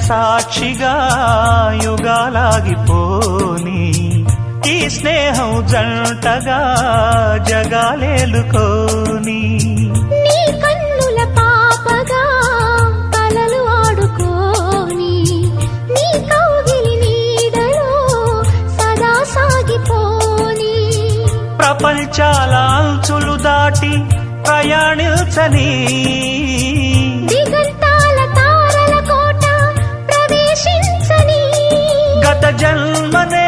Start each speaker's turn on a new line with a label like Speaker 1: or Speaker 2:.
Speaker 1: సాక్షిగా యుగాలాగిపోని ఈ స్నేహం జంటగా జగాలేలుకోని
Speaker 2: నీ కన్నుల పాపగా కలలు ఆడుకోని నీ కౌగిలి నీడలో సదా సాగిపోని
Speaker 1: ప్రపంచాల అంచులు దాటి ప్రయాణించని
Speaker 2: దిగంతాల తారల కోట ప్రవేశించని
Speaker 1: గత జన్మనే